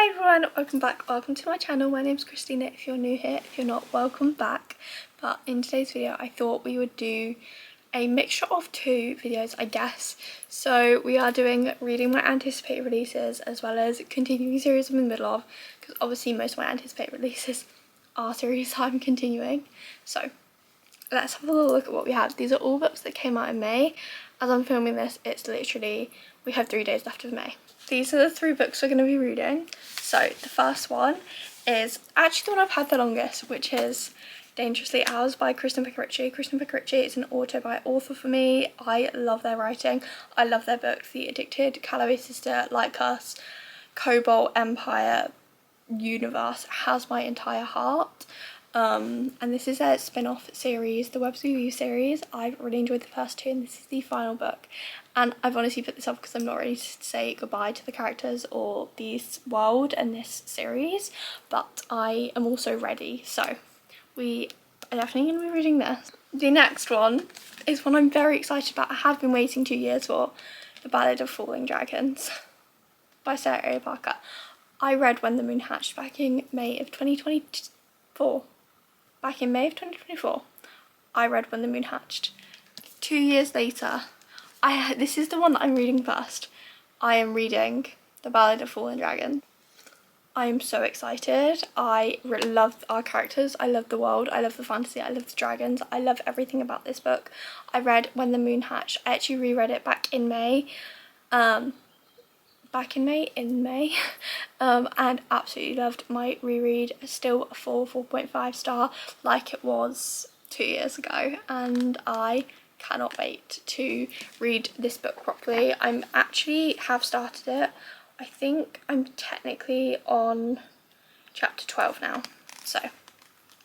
Hi everyone, welcome back, welcome to my channel. My name's Christina if you're new here, if you're not, welcome back. But in today's video I thought we would do a mixture of two videos, I guess. So we are doing reading my anticipated releases as well as continuing series I'm in the middle of, because obviously most of my anticipated releases are series I'm continuing. So let's have a little look at what we have. These are all books that came out in May. As I'm filming this, it's literally, we have 3 days left of May. These are the 3 books we're going to be reading. So the first one is actually the one I've had the longest, which is Dangerously Ours by Kristen Ritchie. Kristen Ritchie is an author for me. I love their writing. I love their books. The Addicted, Calloway Sister, Like Us, Cobalt, Empire, Universe has my entire heart. And this is their spin-off series, the Webs We Weave series. I've really enjoyed the first 2 and this is the final book. And I've honestly put this up because I'm not ready to say goodbye to the characters or this world and this series, but I am also ready. So we are definitely going to be reading this. The next one is one I'm very excited about. I have been waiting 2 years for, The Ballad of Falling Dragons by Sarah A. Parker. I read When the Moon Hatched back in May of 2024. Back in May of 2024, I read When the Moon Hatched. 2 years later, this is the one that I'm reading first. I am reading The Ballad of Fallen Dragon. I am so excited. I love our characters, I love the world, I love the fantasy, I love the dragons, I love everything about this book. I read When the Moon Hatched. I actually reread it back in May. And absolutely loved my reread. Still a 4.5 star like it was 2 years ago, and I cannot wait to read this book properly. I'm actually have started it. I think I'm technically on chapter 12 now, so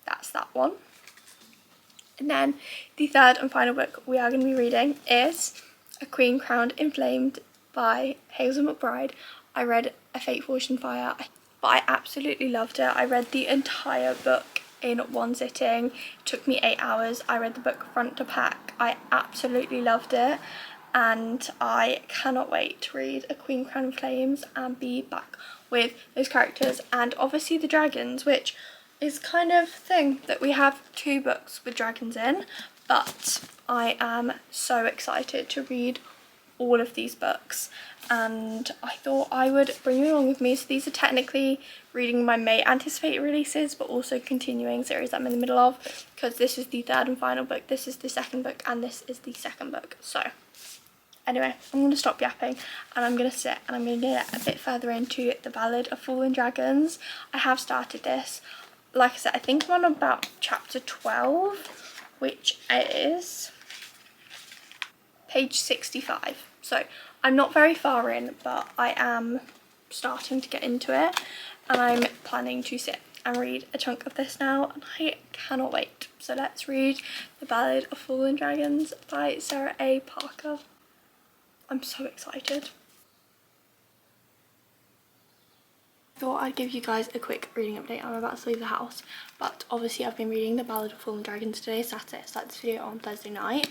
that's that one. And then the third and final book we are going to be reading is A Queen Crowned in Flames by Hazel McBride. I read A Fate Forged in Fire, but I absolutely loved it. I read the entire book in one sitting. It took me 8 hours. I read the book front to back. I absolutely loved it, and I cannot wait to read A Queen Crowned in Flames and be back with those characters and obviously the dragons, which is kind of thing that we have 2 books with dragons in, but I am so excited to read all of these books, and I thought I would bring you along with me. So these are technically reading my May anticipated releases, but also continuing series I'm in the middle of, because this is the third and final book, this is the second book, and this is the second book. So anyway, I'm going to stop yapping and I'm going to sit and I'm going to get a bit further into The Ballad of Fallen Dragons. I have started this. Like I said, I think I'm on about chapter 12, which is page 65. So I'm not very far in, but I am starting to get into it, and I'm planning to sit and read a chunk of this now, and I cannot wait. So let's read The Ballad of Fallen Dragons by Sarah A. Parker. I'm so excited. I thought I'd give you guys a quick reading update. I'm about to leave the house, but obviously I've been reading The Ballad of Fallen Dragons today, Saturday. I started this video on Thursday night,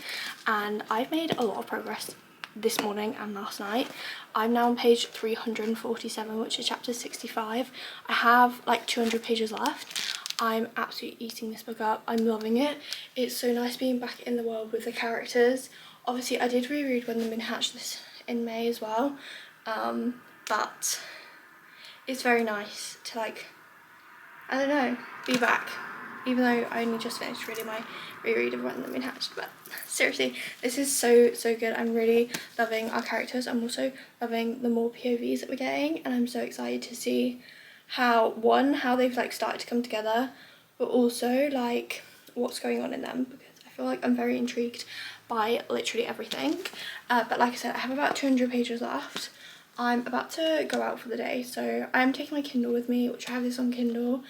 and I've made a lot of progress this morning and last night. I'm now on page 347, which is chapter 65. I have like 200 pages left. I'm absolutely eating this book up. I'm loving it. It's so nice being back in the world with the characters. Obviously I did reread When the Moon Hatched this in May as well, but it's very nice to, like, I don't know, be back, even though I only just finished reading my reread of When the Moon Hatched. But seriously, this is so good. I'm really loving our characters. I'm also loving the more POVs that we're getting, and I'm so excited to see how they've like started to come together, but also like what's going on in them, because I feel like I'm very intrigued by literally everything. But like I said, I have about 200 pages left. I'm about to go out for the day, so I am taking my Kindle with me, which I have this on Kindle,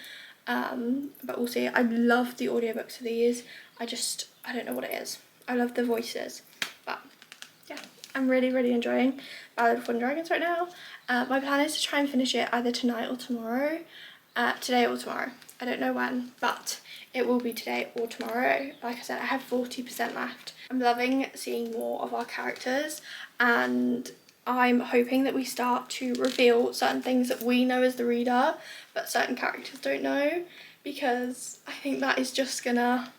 but we'll see. I love the audiobooks of these. I don't know what it is. I love the voices, but yeah, I'm really enjoying Ballad of Fallen Dragons right now. My plan is to try and finish it either tonight or tomorrow, today or tomorrow. I don't know when, but it will be today or tomorrow. Like I said, I have 40% left. I'm loving seeing more of our characters, and I'm hoping that we start to reveal certain things that we know as the reader, but certain characters don't know, because I think that is just gonna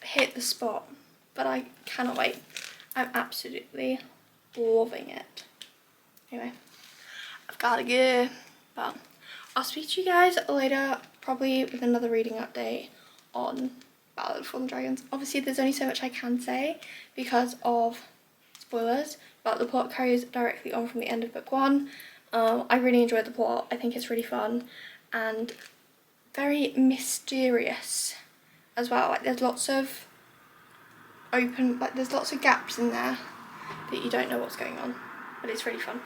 hit the spot. But I cannot wait. I'm absolutely loving it. Anyway, I've gotta go, but I'll speak to you guys later, probably with another reading update on Ballad of Fallen Dragons. Obviously there's only so much I can say because of spoilers, but the plot carries directly on from the end of book 1. I really enjoyed the plot. I think it's really fun and very mysterious as well. Like there's lots of there's lots of gaps in there that you don't know what's going on, but it's really fun.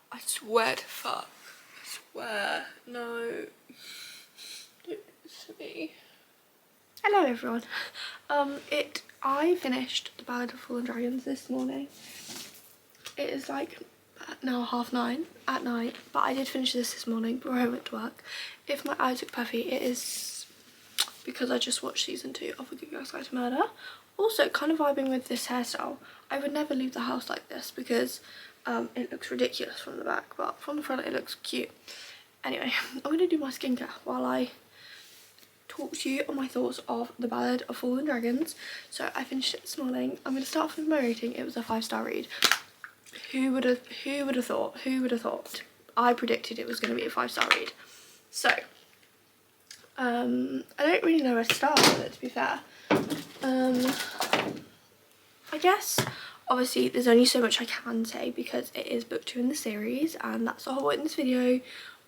I swear to fuck. I swear. No. It's me. Hello everyone. I finished The Ballad of Fallen Dragons this morning. It is like now 9:30 at night, but I did finish this morning before I went to work. If my eyes look puffy, it is because I just watched season 2 of A Good Girl's Guide to Murder. Also, kind of vibing with this hairstyle. I would never leave the house like this because it looks ridiculous from the back, but from the front it looks cute. Anyway, I'm going to do my skincare while I talk to you on my thoughts of The Ballad of Fallen Dragons. So I finished it this morning. I'm going to start off with my rating. It was a 5-star read. Who would have thought? I predicted it was going to be a 5-star read. So I don't really know where to start with it, to be fair. I guess obviously there's only so much I can say because it is book 2 in the series, and that's the whole point in this video.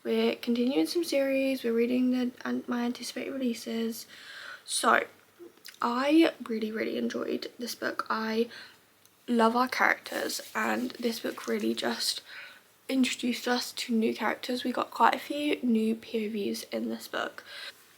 We're continuing some series, we're reading my anticipated releases. So I really enjoyed this book. I love our characters, and this book really just introduced us to new characters. We got quite a few new POVs in this book,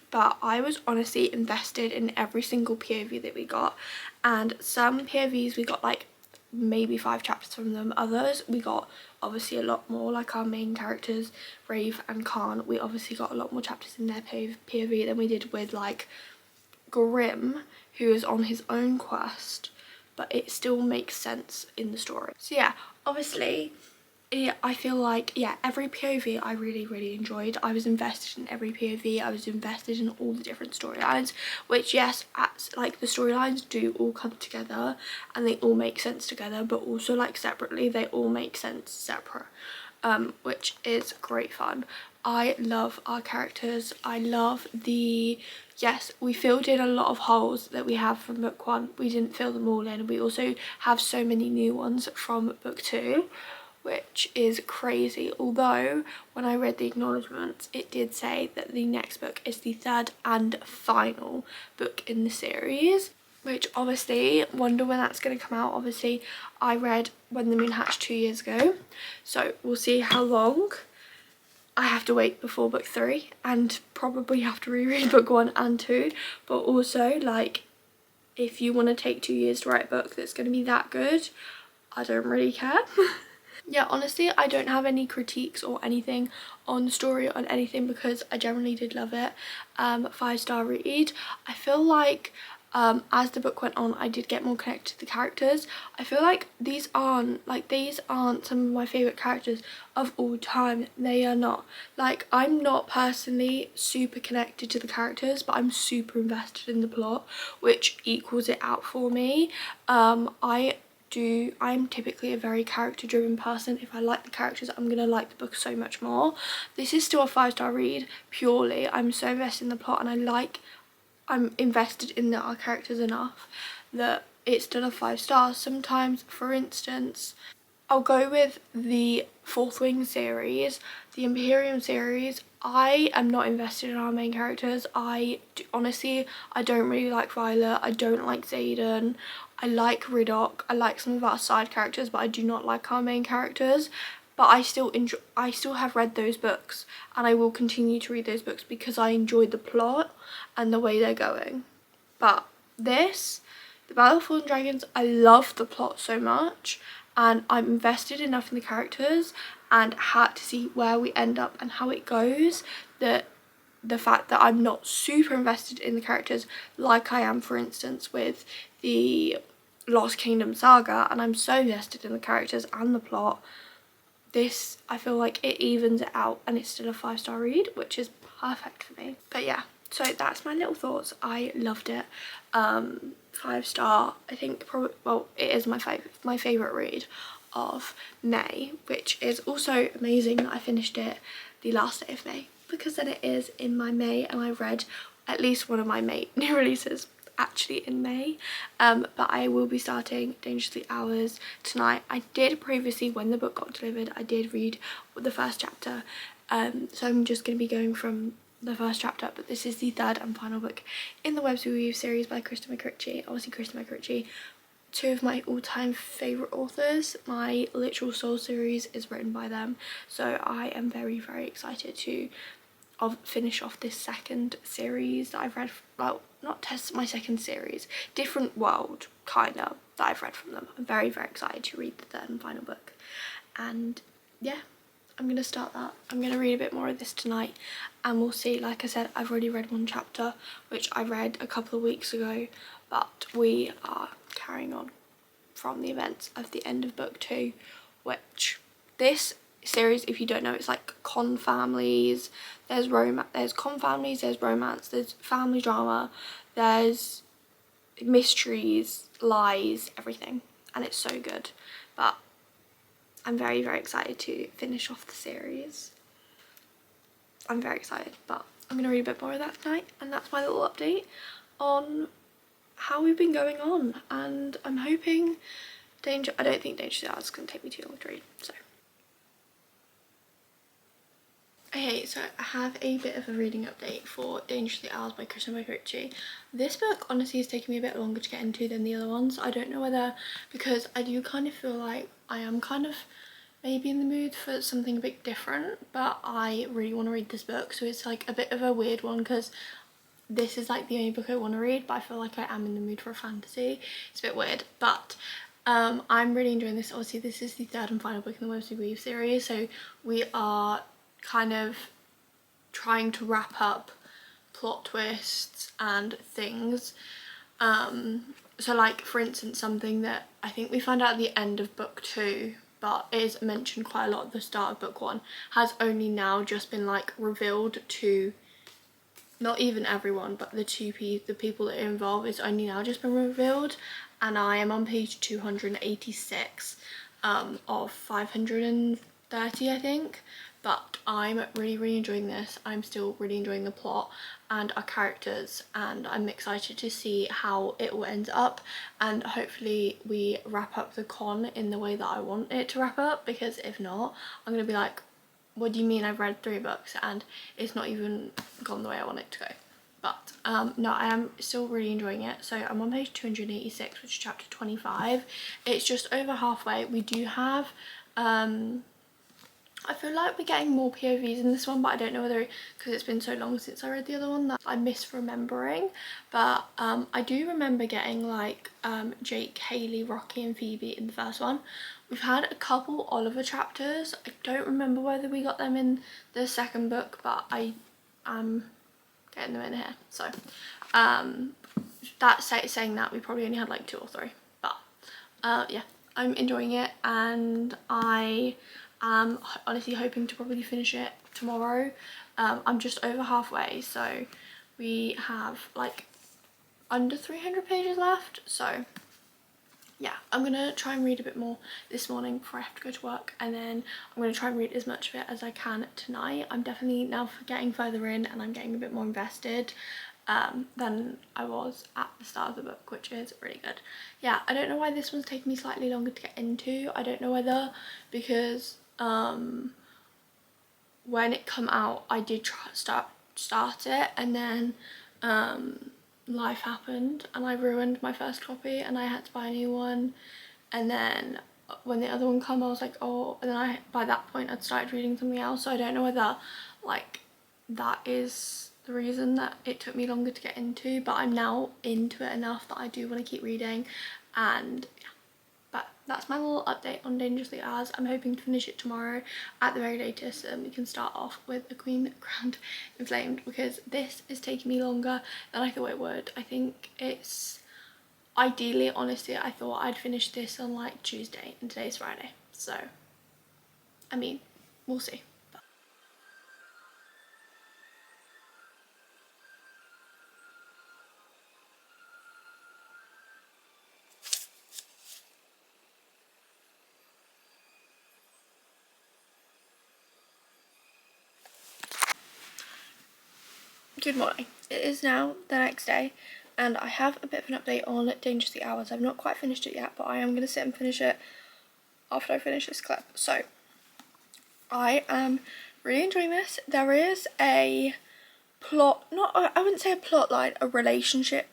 but I was honestly invested in every single POV that we got, and some POVs we got like maybe 5 chapters from them. Others we got obviously a lot more, like our main characters Rave and Khan. We obviously got a lot more chapters in their POV than we did with like Grimm, who is on his own quest, but it still makes sense in the story. So yeah, obviously I feel like, yeah, every POV I really enjoyed. I was invested in every POV. I was invested in all the different storylines, which yes, like the storylines do all come together and they all make sense together, but also like separately they all make sense separate, which is great fun. I love our characters. I love yes, we filled in a lot of holes that we have from book 1. We didn't fill them all in. We also have so many new ones from book 2, which is crazy. Although when I read the acknowledgements, it did say that the next book is the 3rd and final book in the series, which obviously wonder when that's going to come out. Obviously I read When the Moon Hatched 2 years ago, so we'll see how long I have to wait before book 3, and probably have to reread book 1 and 2. But also, like, if you want to take 2 years to write a book that's going to be that good, I don't really care. Yeah, honestly, I don't have any critiques or anything on the story or on anything because I generally did love it. 5-star read. I feel like as the book went on, I did get more connected to the characters. I feel like these aren't some of my favourite characters of all time. They are not. Like, I'm not personally super connected to the characters, but I'm super invested in the plot, which equals it out for me. I'm typically a very character driven person. If I like the characters, I'm gonna like the book so much more. This is still a 5-star read purely. I'm so invested in the plot, and I'm invested in our characters enough that it's still a 5 stars. Sometimes, for instance, I'll go with the Fourth Wing series, the Imperium series. I am not invested in our main characters. Honestly, I don't really like Violet. I don't like Xaden. I like Riddock. I like some of our side characters, but I do not like our main characters. But I still have read those books, and I will continue to read those books because I enjoyed the plot and the way they're going. But this The Battle of Fallen Dragons, I love the plot so much and I'm invested enough in the characters and had to see where we end up and how it goes, that the fact that I'm not super invested in the characters like I am, for instance, with the Lost Kingdom saga, and I'm so invested in the characters and the plot, this, I feel like it evens it out and it's still a 5-star read, which is perfect for me. But yeah, so that's my little thoughts. I loved it. 5-star, I think probably, well, it is my favorite read of May, which is also amazing that I finished it the last day of May, because then it is in my May and I read at least one of my May new releases actually in May. But I will be starting Dangerously Ours tonight. I did previously, when the book got delivered, I did read the first chapter, so I'm just going to be going from the first chapter, but this is the third and final book in the Webs We Weave series by Krista McCritchie. Obviously Krista McCritchie, two of my all-time favourite authors. My Literal Soul series is written by them, so I am very, very excited to finish off this second series that I've read, well, not test my second series, different world kind of, that I've read from them. I'm very, very excited to read the third and final book, and yeah, I'm gonna start that. I'm gonna read a bit more of this tonight and we'll see. Like I said, I've already read one chapter which I read a couple of weeks ago, but we are carrying on from the events of the end of book 2, which this series, if you don't know, it's like con families, there's romance, there's con families, there's romance, there's family drama, there's mysteries, lies, everything, and it's so good. But I'm very, very excited to finish off the series. I'm very excited, but I'm going to read a bit more of that tonight, and that's my little update on how we've been going on. And I'm hoping I don't think Dangerously Ours is going to take me too long to read, so. Okay, so I have a bit of a reading update for Dangerously Ours by Krista McCritchie. This book honestly is taking me a bit longer to get into than the other ones. I don't know whether, because I do kind of feel like I am kind of maybe in the mood for something a bit different, but I really want to read this book, so it's like a bit of a weird one because this is like the only book I want to read, but I feel like I am in the mood for a fantasy. It's a bit weird, but I'm really enjoying this. Obviously this is the third and final book in the Webs We Weave series, so we are kind of trying to wrap up plot twists and things. So like, for instance, something that I think we found out at the end of book 2 but is mentioned quite a lot at the start of book 1 has only now just been like revealed to not even everyone, but the people that are involved, it's only now just been revealed, and I am on page 286 of 530, I think. But I'm really, really enjoying this. I'm still really enjoying the plot and our characters, and I'm excited to see how it all ends up, and hopefully we wrap up the con in the way that I want it to wrap up, because if not, I'm gonna be like, what do you mean I've read 3 books and it's not even gone the way I want it to go? But no, I am still really enjoying it. So I'm on page 286, which is chapter 25. It's just over halfway. We do have I feel like we're getting more POVs in this one, but I don't know whether, because it's been so long since I read the other one, that I'm misremembering. But I do remember getting like Jake, Haley, Rocky and Phoebe in the first one. We've had a couple Oliver chapters. I don't remember whether we got them in the second book, but I am getting them in here. So that's saying that we probably only had like 2 or 3. But yeah, I'm enjoying it, and I am honestly hoping to probably finish it tomorrow. I'm just over halfway, so we have like under 300 pages left, so yeah, I'm gonna try and read a bit more this morning before I have to go to work, and then I'm gonna try and read as much of it as I can tonight. I'm definitely now getting further in and I'm getting a bit more invested than I was at the start of the book, which is really good. Yeah, I don't know why this one's taking me slightly longer to get into. I don't know whether because when it come out I did start it, and then life happened and I ruined my first copy and I had to buy a new one, and then when the other one came I was like, oh, and then by that point I'd started reading something else, so I don't know whether like that is the reason that it took me longer to get into, but I'm now into it enough that I do want to keep reading. And yeah, but that's my little update on Dangerously Ours. I'm hoping to finish it tomorrow at the very latest, and we can start off with A Queen Crowned Inflamed, because this is taking me longer than I thought it would. I think it's ideally, honestly, I thought I'd finish this on like Tuesday, and today's Friday, so I mean, we'll see. Good morning. It is now the next day, and I have a bit of an update on Dangerously Ours. I've not quite finished it yet, but I am going to sit and finish it after I finish this clip. So I am really enjoying this. There is a plot, not, I wouldn't say a plot line, a relationship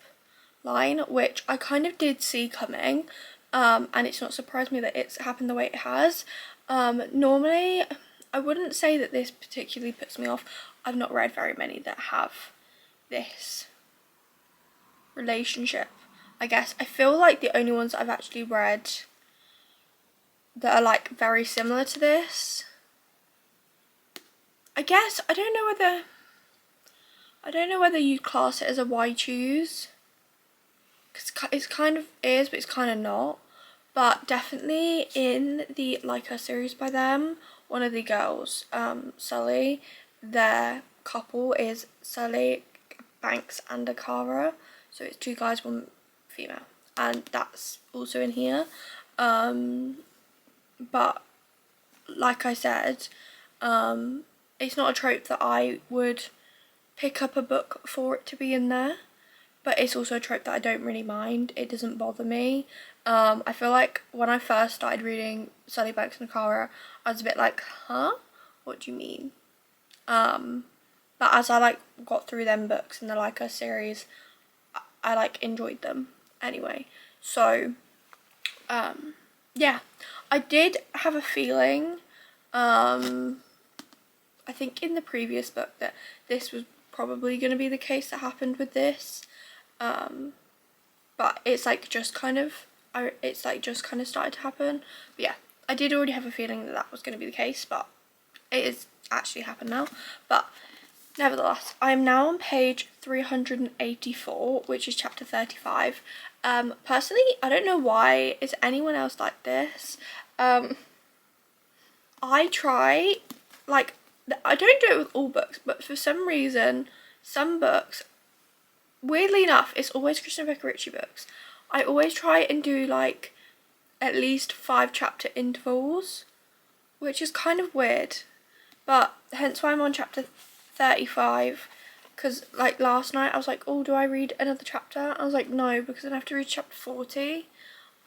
line, which I kind of did see coming, and it's not surprised me that it's happened the way it has. Normally I wouldn't say that this particularly puts me off. I've not read very many that have this relationship, I guess. I feel like the only ones I've actually read that are like very similar to this, I guess, I don't know whether you'd class it as a why choose, because it's kind of is, but it's kind of not. But definitely in the Like Her series by them, one of the girls, Sully, their couple is Sully, Banks and Akara, so it's 2 guys, 1 female, and that's also in here. But like I said, it's not a trope that I would pick up a book for it to be in there, but it's also a trope that I don't really mind. It doesn't bother me. I feel like when I first started reading Sully, Banks and Akara, I was a bit like, huh? What do you mean? But as I like got through them books in the Like Her series, I like enjoyed them anyway. So yeah, I did have a feeling, I think in the previous book, that this was probably going to be the case that happened with this, but it's like just kind of started to happen. But yeah, I did already have a feeling that that was going to be the case, but it is actually happened now. But nevertheless, I am now on page 384, which is chapter 35. Personally, I don't know why. Is anyone else like this? I try, like, I don't do it with all books, but for some reason, some books, weirdly enough, it's always Kristen Becker Ritchie books, I always try and do like at least 5 chapter intervals, which is kind of weird, but hence why I'm on chapter 35, because like last night I was like, oh, do I read another chapter? I was like, no, because then I have to read chapter 40.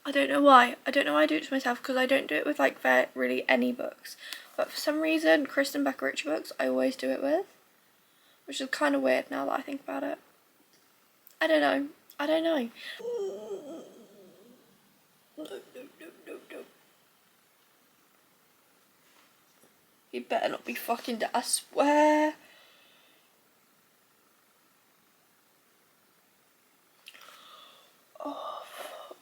I don't know why. I don't know why I do it to myself, because I don't do it with like really any books, but for some reason Kristen Becker Ritchie books I always do it with, which is kind of weird now that I think about it. I don't know. No. You better not be fucking dead, I swear. Oh, fuck.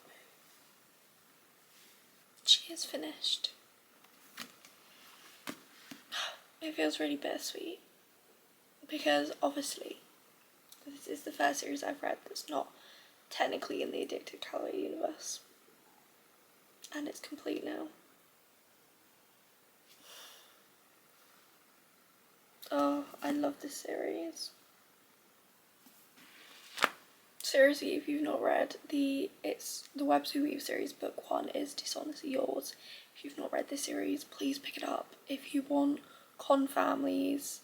She is finished. It feels really bittersweet, because obviously this is the first series I've read that's not technically in the Addicted Calorie universe, and it's complete now. Oh, I love this series. Seriously, if you've not read it's the Webs Who Weave series, book 1 is Dishonestly Yours. If you've not read this series, please pick it up. If you want con families,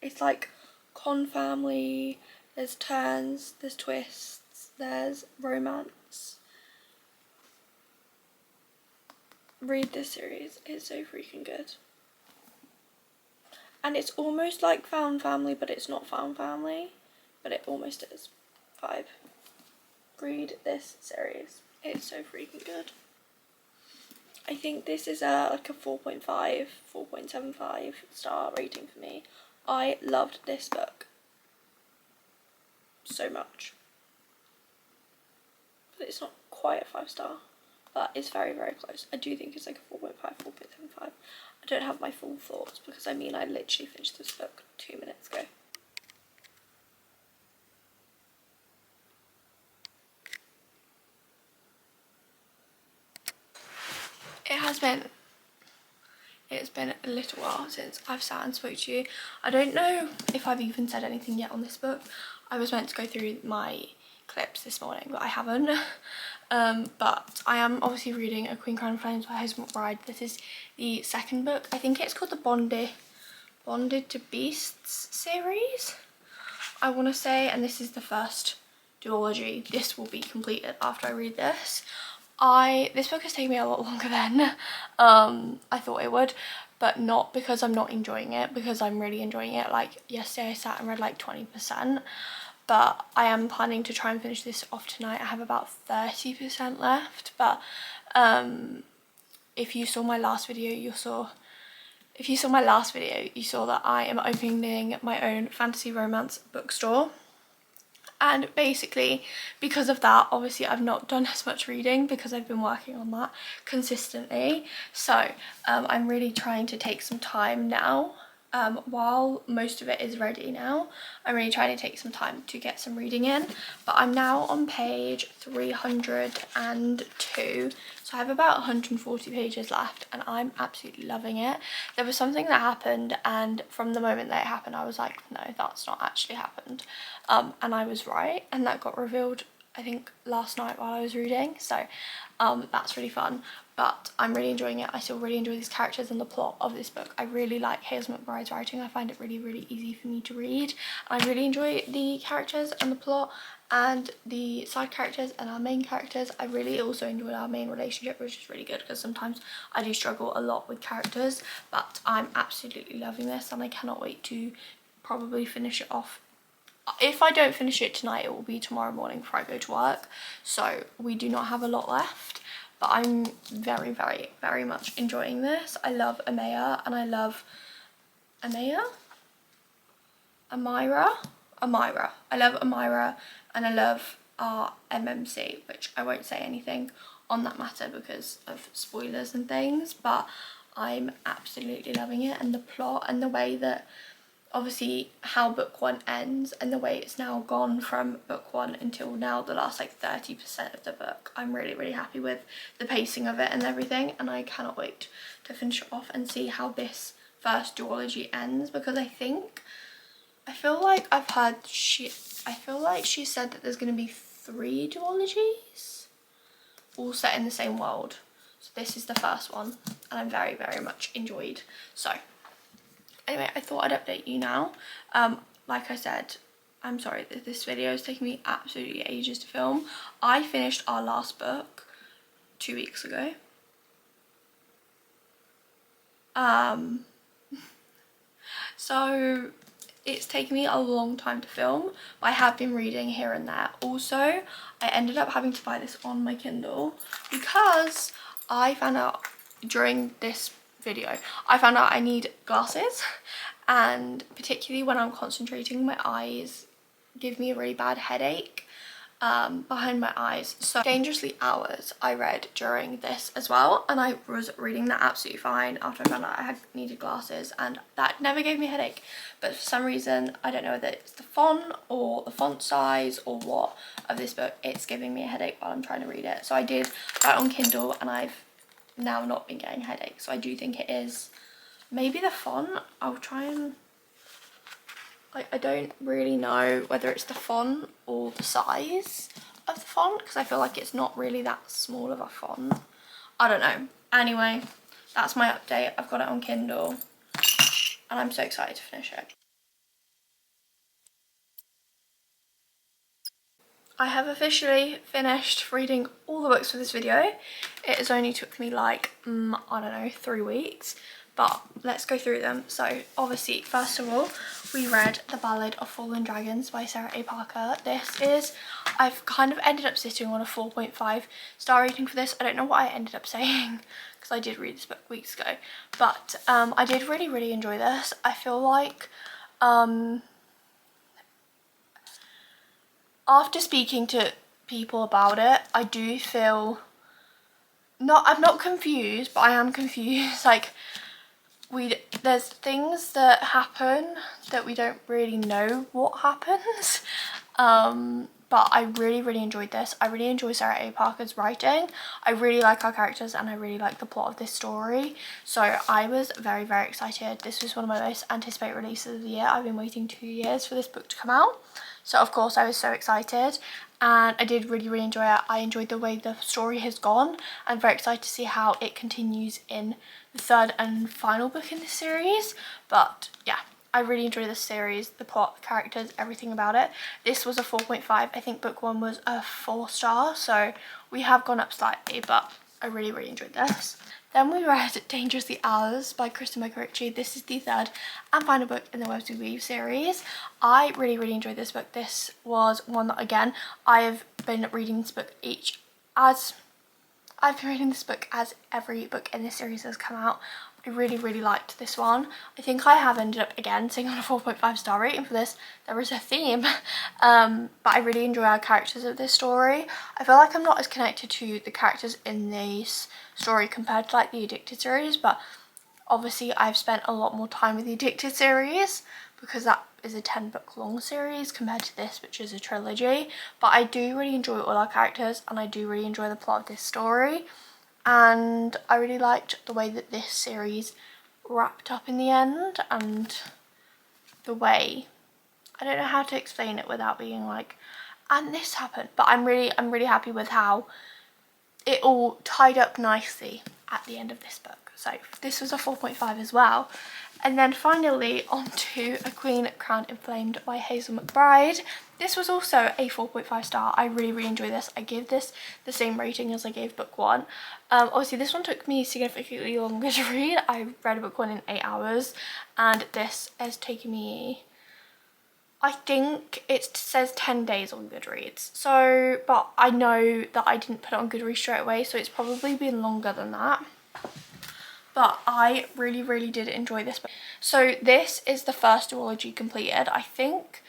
it's like con family, there's turns, there's twists, there's romance. Read this series, it's so freaking good. And it's almost like found family, but it's not found family, but it almost is. 5. Read this series, it's so freaking good. I think this is like a 4.5, 4.75 star rating for me. I loved this book so much. But it's not quite a 5-star, but it's very, very close. I do think it's like a 4.5, 4.75. I don't have my full thoughts because I mean I literally finished this book 2 minutes ago. It's been a little while since I've sat and spoke to you. I don't know if I've even said anything yet on this book. I was meant to go through my clips this morning, but I haven't. But I am obviously reading A Queen Crowned Flames by Hazel McBride. This is the second book. I think it's called the Bonded to Beasts series, I want to say, and this is the first duology. This will be completed after I read this. This book has taken me a lot longer than I thought it would, but not because I'm not enjoying it, because I'm really enjoying it. Like yesterday I sat and read like 20%, but I am planning to try and finish this off tonight. I have about 30% left, but if you saw my last video, you saw that I am opening my own fantasy romance bookstore. And basically because of that, obviously I've not done as much reading because I've been working on that consistently. So I'm really trying to take some time now, while most of it is ready now. I'm really trying to take some time to get some reading in, but I'm now on page 302, so I have about 140 pages left and I'm absolutely loving it. There was something that happened, and from the moment that it happened I was like, no, that's not actually happened, and I was right, and that got revealed I think last night while I was reading. So that's really fun, but I'm really enjoying it. I still really enjoy these characters and the plot of this book. I really like Hazel McBride's writing. I find it really, really easy for me to read. I really enjoy the characters and the plot and the side characters and our main characters. I really also enjoy our main relationship, which is really good because sometimes I do struggle a lot with characters, but I'm absolutely loving this and I cannot wait to probably finish it off. If I don't finish it tonight, it will be tomorrow morning before I go to work, so we do not have a lot left, but I'm very, very, very much enjoying this. I love Amaya, and I love Amira. I love Amira, and I love our MMC, which I won't say anything on that matter because of spoilers and things, but I'm absolutely loving it, and the plot and the way that obviously how book one ends and the way it's now gone from book one until now, the last like 30% of the book. I'm really, really happy with the pacing of it and everything, and I cannot wait to finish it off and see how this first duology ends, because I feel like she said that there's going to be 3 duologies all set in the same world. So this is the first one and I'm very, very much enjoyed. So anyway, I thought I'd update you now. Like I said, I'm sorry that this video is taking me absolutely ages to film. I finished our last book 2 weeks ago. So it's taken me a long time to film, but I have been reading here and there. Also, I ended up having to buy this on my Kindle because I found out during this video, I need glasses, and particularly when I'm concentrating, my eyes give me a really bad headache behind my eyes. So Dangerously Ours I read during this as well, and I was reading that absolutely fine after I found out I had needed glasses, and that never gave me a headache. But for some reason, I don't know whether it's the font or the font size or what of this book, it's giving me a headache while I'm trying to read it. So I did that on Kindle and I've now not been getting headaches. So I do think it is maybe the font. I'll try and I don't really know whether it's the font or the size of the font, because I feel like it's not really that small of a font. I don't know. Anyway, that's my update. I've got it on Kindle and I'm so excited to finish it. I have officially finished reading all the books for this video. It has only took me like, I don't know, 3 weeks. But let's go through them. So obviously, first of all, we read The Ballad of Fallen Dragons by Sarah A. Parker. I've kind of ended up sitting on a 4.5 star rating for this. I don't know what I ended up saying because I did read this book weeks ago. But I did really, really enjoy this. I feel like after speaking to people about it, I do feel I'm not confused, but I am confused. Like, there's things that happen that we don't really know what happens. But I really enjoyed this. I really enjoy Sarah A. Parker's writing. I really like our characters and I really like the plot of this story. So I was very excited. This was one of my most anticipated releases of the year. I've been waiting 2 years for this book to come out. So of course I was so excited, and I did really enjoy it. I enjoyed the way the story has gone. I'm very excited to see how it continues in the third and final book in this series. But yeah, I really enjoyed this series, the plot, the characters, everything about it. This was a 4.5. I think book 1 was a 4-star, so we have gone up slightly, but I really enjoyed this. Then we read Dangerously Ours by Kristen Ritchie. This is the third and final book in the Webs We Weave series. I really enjoyed this book. This was one that, again, I have been reading this book as every book in this series has come out. I really liked this one. I think I have ended up again sitting on a 4.5 star rating for this. There is a theme, but I really enjoy our characters of this story. I feel like I'm not as connected to the characters in this story compared to like the Addicted series, but obviously I've spent a lot more time with the Addicted series because that is a 10-book long series compared to this, which is a trilogy. But I do really enjoy all our characters and I do really enjoy the plot of this story, and I really liked the way that this series wrapped up in the end, and the way, I don't know how to explain it without being like, and this happened, but I'm really happy with how it all tied up nicely at the end of this book. So this was a 4.5 as well. And then finally on to A Queen Crowned and Flamed by Hazel McBride. This was also a 4.5 star. I really enjoyed this. I gave this the same rating as I gave book 1. Obviously this one took me significantly longer to read. I read book 1 in 8 hours, and this has taken me, I think it says 10 days on Goodreads. So, but I know that I didn't put it on Goodreads straight away, so it's probably been longer than that. But I really did enjoy this book. So this is the first duology completed. I think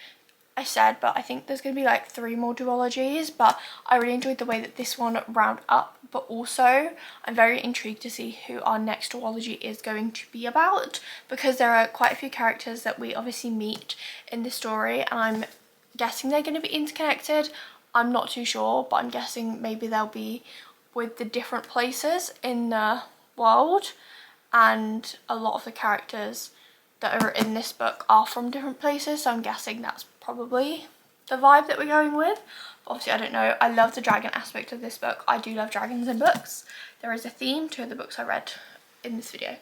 I said, but I think there's going to be like 3 more duologies, but I really enjoyed the way that this one round up. But also I'm very intrigued to see who our next duology is going to be about, because there are quite a few characters that we obviously meet in the story, and I'm guessing they're going to be interconnected. I'm not too sure, but I'm guessing maybe they'll be with the different places in the world, and a lot of the characters that are in this book are from different places, so I'm guessing that's probably the vibe that we're going with. But obviously I don't know. I love the dragon aspect of this book. I do love dragons in books. There is a theme. 2 of the books I read in this video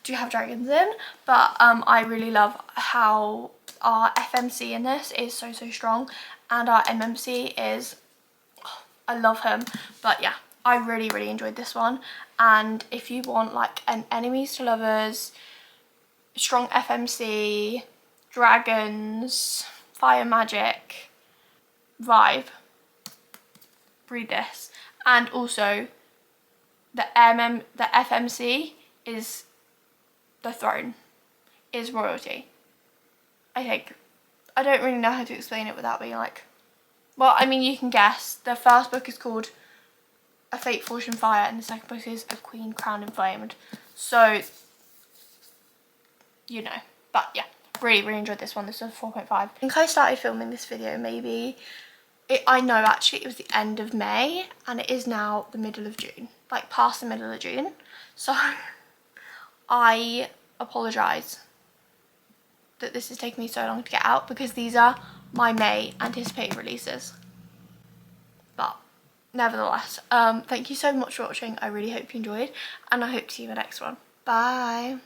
do have dragons in, but I really love how our FMC in this is so strong, and our MMC is, oh, I love him. But yeah, I really enjoyed this one. And if you want like an enemies to lovers, strong FMC, dragons, fire magic vibe, read this. And also the FMC is the throne, is royalty, I think. I don't really know how to explain it without being like, well, I mean, you can guess. The first book is called A Fate Forged in Fire, and the second book is A Queen Crowned and Flamed. So, you know. But yeah, really enjoyed this one. This was 4.5. I think I started filming this video maybe, I know actually it was the end of May, and it is now the middle of June, like past the middle of June. So I apologise that this has taken me so long to get out, because these are my May anticipated releases. But nevertheless, thank you so much for watching. I really hope you enjoyed, and I hope to see you in the next one. Bye.